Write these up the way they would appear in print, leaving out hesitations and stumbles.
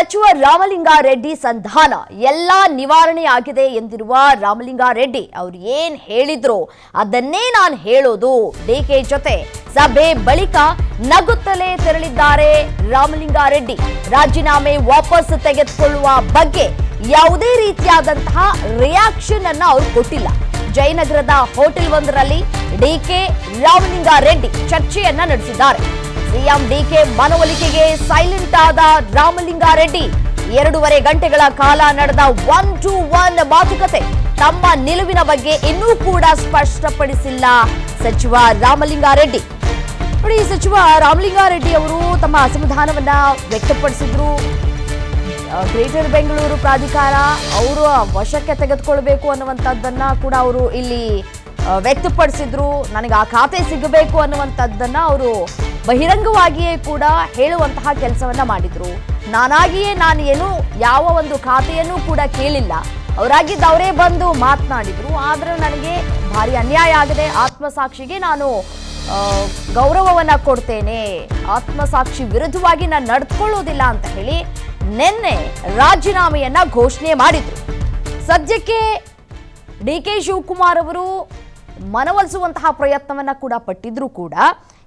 ಸಚಿವ ರಾಮಲಿಂಗಾರೆಡ್ಡಿ ಸಂಧಾನ ಎಲ್ಲ ನಿವಾರಣೆಯಾಗಿದೆ ಎಂದಿರುವ ರಾಮಲಿಂಗಾರೆಡ್ಡಿ ಅವರು ಏನು ಹೇಳಿದ್ರು ಅದನ್ನೇ ನಾನು ಹೇಳೋದು. ಡಿಕೆ ಜೊತೆ ಸಭೆ ಬಳಿಕ ನಗುತ್ತಲೇ ತೆರಳಿದ್ದಾರೆ ರಾಮಲಿಂಗಾರೆಡ್ಡಿ. ರಾಜೀನಾಮೆ ವಾಪಸ್ ತೆಗೆದುಕೊಳ್ಳುವ ಬಗ್ಗೆ ಯಾವುದೇ ರೀತಿಯಾದಂತಹ ರಿಯಾಕ್ಷನ್ ಅನ್ನ ಅವರು ಕೊಟ್ಟಿಲ್ಲ. ಜಯನಗರದ ಹೋಟೆಲ್ ಒಂದರಲ್ಲಿ ಡಿಕೆ ರಾಮಲಿಂಗಾರೆಡ್ಡಿ ಚರ್ಚೆಯನ್ನ ನಡೆಸಿದ್ದಾರೆ. ಸಿಎಂ ಡಿಕೆ ಮನವೊಲಿಕೆಗೆ ಸೈಲೆಂಟ್ ಆದ ರಾಮಲಿಂಗಾರೆಡ್ಡಿ 2.5 ಗಂಟೆಗಳ ಕಾಲ ನಡೆದ 1-to-1 ಮಾತುಕತೆ. ತಮ್ಮ ನಿಲುವಿನ ಬಗ್ಗೆ ಇನ್ನೂ ಕೂಡ ಸ್ಪಷ್ಟಪಡಿಸಿಲ್ಲ ಸಚಿವ ರಾಮಲಿಂಗಾರೆಡ್ಡಿ. ನೋಡಿ, ಸಚಿವ ರಾಮಲಿಂಗಾರೆಡ್ಡಿ ಅವರು ತಮ್ಮ ಅಸಮಾಧಾನವನ್ನ ವ್ಯಕ್ತಪಡಿಸಿದ್ರು. ಗ್ರೇಟರ್ ಬೆಂಗಳೂರು ಪ್ರಾಧಿಕಾರ ಅವರು ವಶಕ್ಕೆ ತೆಗೆದುಕೊಳ್ಬೇಕು ಅನ್ನುವಂಥದ್ದನ್ನ ಕೂಡ ಅವರು ಇಲ್ಲಿ ವ್ಯಕ್ತಪಡಿಸಿದ್ರು. ನನಗೆ ಆ ಖಾತೆ ಸಿಗಬೇಕು ಅನ್ನುವಂಥದ್ದನ್ನ ಅವರು ಬಹಿರಂಗವಾಗಿಯೇ ಕೂಡ ಹೇಳುವಂತಹ ಕೆಲಸವನ್ನ ಮಾಡಿದ್ರು. ನಾನಾಗಿಯೇ ನಾನು ಏನು ಯಾವ ಒಂದು ಖಾತೆಯನ್ನು ಕೂಡ ಕೇಳಿಲ್ಲ, ಅವರಾಗಿದ್ದವರೇ ಬಂದು ಮಾತನಾಡಿದ್ರು. ಆದ್ರೆ ನನಗೆ ಭಾರಿ ಅನ್ಯಾಯ ಆಗಿದೆ, ಆತ್ಮಸಾಕ್ಷಿಗೆ ನಾನು ಗೌರವವನ್ನ ಕೊಡ್ತೇನೆ, ಆತ್ಮಸಾಕ್ಷಿ ವಿರುದ್ಧವಾಗಿ ನಾನು ನಡೆದುಕೊಳ್ಳೋದಿಲ್ಲ ಅಂತ ಹೇಳಿ ನಿನ್ನೆ ರಾಜೀನಾಮೆಯನ್ನ ಘೋಷಣೆ ಮಾಡಿದ್ರು. ಸದ್ಯಕ್ಕೆ ಡಿಕೆ ಶಿವಕುಮಾರ್ ಅವರು ಮನವೊಲಿಸುವಂತಹ ಪ್ರಯತ್ನವನ್ನ ಕೂಡ ಪಟ್ಟಿದ್ರು ಕೂಡ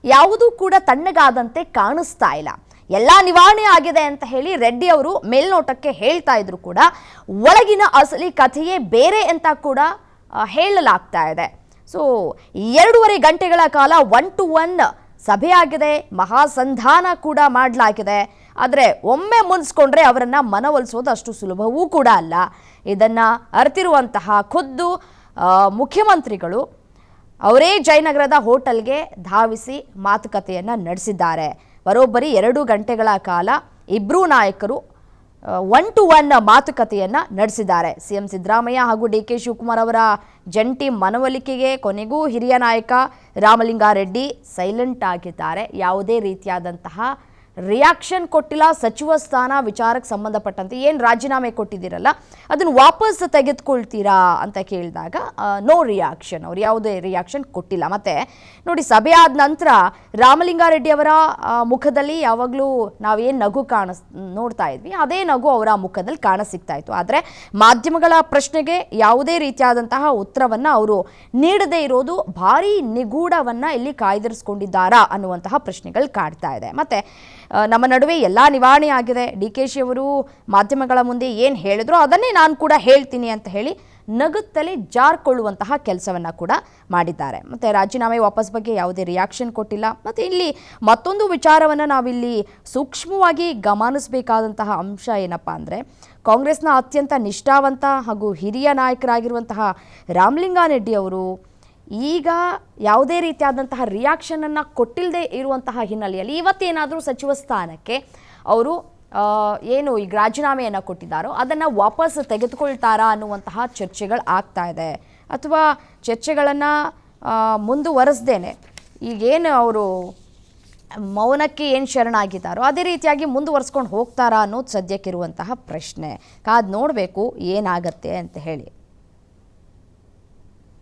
ಯಾವುದೂ ಕೂಡ ತಣ್ಣಗಾದಂತೆ ಕಾಣಿಸ್ತಾ ಇಲ್ಲ. ಎಲ್ಲ ನಿವಾರಣೆ ಆಗಿದೆ ಅಂತ ಹೇಳಿ ರೆಡ್ಡಿ ಅವರು ಮೇಲ್ನೋಟಕ್ಕೆ ಹೇಳ್ತಾ ಇದ್ರು ಕೂಡ ಒಳಗಿನ ಅಸಲಿ ಕಥೆಯೇ ಬೇರೆ ಅಂತ ಕೂಡ ಹೇಳಲಾಗ್ತಾ ಇದೆ. ಸೊ 2.5 ಗಂಟೆಗಳ ಕಾಲ 1-to-1 ಸಭೆ ಆಗಿದೆ, ಮಹಾಸಂಧಾನ ಕೂಡ ಮಾಡಲಾಗಿದೆ. ಆದರೆ ಒಮ್ಮೆ ಮುನ್ಸ್ಕೊಂಡ್ರೆ ಅವರನ್ನ ಮನವೊಲಿಸೋದು ಅಷ್ಟು ಸುಲಭವೂ ಕೂಡ ಅಲ್ಲ. ಇದನ್ನ ಅರಿತಿರುವಂತಹ ಖುದ್ದು ಮುಖ್ಯಮಂತ್ರಿಗಳು ಅವರೇ ಜಯನಗರದ ಹೋಟೆಲ್ಗೆ ಧಾವಿಸಿ ಮಾತುಕತೆಯನ್ನು ನಡೆಸಿದ್ದಾರೆ. ಬರೋಬ್ಬರಿ 2 ಗಂಟೆಗಳ ಕಾಲ ಇಬ್ಬರೂ ನಾಯಕರು 1-to-1 ಮಾತುಕತೆಯನ್ನು ನಡೆಸಿದ್ದಾರೆ. ಸಿಎಂ ಸಿದ್ದರಾಮಯ್ಯ ಹಾಗೂ ಡಿಕೆ ಶಿವಕುಮಾರ್ ಅವರ ಜಂಟಿ ಮನವೊಲಿಕೆಗೆ ಕೊನೆಗೂ ಹಿರಿಯ ನಾಯಕ ರಾಮಲಿಂಗಾರೆಡ್ಡಿ ಸೈಲೆಂಟ್ ಆಗಿದ್ದಾರೆ. ಯಾವುದೇ ರೀತಿಯಾದಂತಹ ರಿಯಾಕ್ಷನ್ ಕೊಟ್ಟಿಲ್ಲ. ಸಚಿವ ಸ್ಥಾನ ವಿಚಾರಕ್ಕೆ ಸಂಬಂಧಪಟ್ಟಂತೆ ಏನು ರಾಜೀನಾಮೆ ಕೊಟ್ಟಿದ್ದೀರಲ್ಲ ಅದನ್ನು ವಾಪಸ್ ತೆಗೆದುಕೊಳ್ತೀರಾ ಅಂತ ಕೇಳಿದಾಗ ನೋ ರಿಯಾಕ್ಷನ್, ಅವ್ರು ಯಾವುದೇ ರಿಯಾಕ್ಷನ್ ಕೊಟ್ಟಿಲ್ಲ. ಮತ್ತೆ ನೋಡಿ, ಸಭೆ ಆದ ನಂತರ ರಾಮಲಿಂಗಾರೆಡ್ಡಿ ಅವರ ಮುಖದಲ್ಲಿ ಯಾವಾಗಲೂ ನಾವೇನು ನಗು ನೋಡ್ತಾ ಇದ್ವಿ ಅದೇ ನಗು ಅವರ ಮುಖದಲ್ಲಿ ಕಾಣಸಿಗ್ತಾ ಇತ್ತು. ಆದರೆ ಮಾಧ್ಯಮಗಳ ಪ್ರಶ್ನೆಗೆ ಯಾವುದೇ ರೀತಿಯಾದಂತಹ ಉತ್ತರವನ್ನು ಅವರು ನೀಡದೇ ಇರೋದು ಭಾರಿ ನಿಗೂಢವನ್ನು ಇಲ್ಲಿ ಕಾಯ್ದಿರಿಸ್ಕೊಂಡಿದ್ದಾರಾ ಅನ್ನುವಂತಹ ಪ್ರಶ್ನೆಗಳು ಕಾಡ್ತಾ ಇದೆ. ಮತ್ತೆ ನಮ್ಮ ನಡುವೆ ಎಲ್ಲ ನಿವಾರಣೆ ಆಗಿದೆ, ಡಿ ಕೆ ಶಿ ಅವರು ಮಾಧ್ಯಮಗಳ ಮುಂದೆ ಏನು ಹೇಳಿದ್ರು ಅದನ್ನೇ ನಾನು ಕೂಡ ಹೇಳ್ತೀನಿ ಅಂತ ಹೇಳಿ ನಗುತ್ತಲೇ ಜಾರ್ಕೊಳ್ಳುವಂತಹ ಕೆಲಸವನ್ನು ಕೂಡ ಮಾಡಿದ್ದಾರೆ. ಮತ್ತು ರಾಜೀನಾಮೆ ವಾಪಸ್ ಬಗ್ಗೆ ಯಾವುದೇ ರಿಯಾಕ್ಷನ್ ಕೊಟ್ಟಿಲ್ಲ. ಮತ್ತು ಇಲ್ಲಿ ಮತ್ತೊಂದು ವಿಚಾರವನ್ನು ನಾವಿಲ್ಲಿ ಸೂಕ್ಷ್ಮವಾಗಿ ಗಮನಿಸಬೇಕಾದಂತಹ ಅಂಶ ಏನಪ್ಪ ಅಂದರೆ, ಕಾಂಗ್ರೆಸ್ನ ಅತ್ಯಂತ ನಿಷ್ಠಾವಂತ ಹಾಗೂ ಹಿರಿಯ ನಾಯಕರಾಗಿರುವಂತಹ ರಾಮಲಿಂಗಾರೆಡ್ಡಿ ಅವರು ಈಗ ಯಾವುದೇ ರೀತಿಯಾದಂತಹ ರಿಯಾಕ್ಷನನ್ನು ಕೊಟ್ಟಿಲ್ಲದೆ ಇರುವಂತಹ ಹಿನ್ನೆಲೆಯಲ್ಲಿ ಇವತ್ತೇನಾದರೂ ಸಚಿವ ಸ್ಥಾನಕ್ಕೆ ಅವರು ಏನು ಈಗ ರಾಜೀನಾಮೆಯನ್ನು ಕೊಟ್ಟಿದ್ದಾರೋ ಅದನ್ನು ವಾಪಸ್ ತೆಗೆದುಕೊಳ್ತಾರಾ ಅನ್ನುವಂತಹ ಚರ್ಚೆಗಳು ಆಗ್ತಾ ಇದೆ. ಅಥವಾ ಚರ್ಚೆಗಳನ್ನು ಮುಂದುವರೆಸ್ದೇನೆ ಈಗೇನು ಅವರು ಮೌನಕ್ಕೆ ಏನು ಶರಣಾಗಿದ್ದಾರೋ ಅದೇ ರೀತಿಯಾಗಿ ಮುಂದುವರೆಸ್ಕೊಂಡು ಹೋಗ್ತಾರಾ ಅನ್ನೋದು ಸದ್ಯಕ್ಕಿರುವಂತಹ ಪ್ರಶ್ನೆ. ಕಾದು ನೋಡಬೇಕು ಏನಾಗತ್ತೆ ಅಂತ ಹೇಳಿ.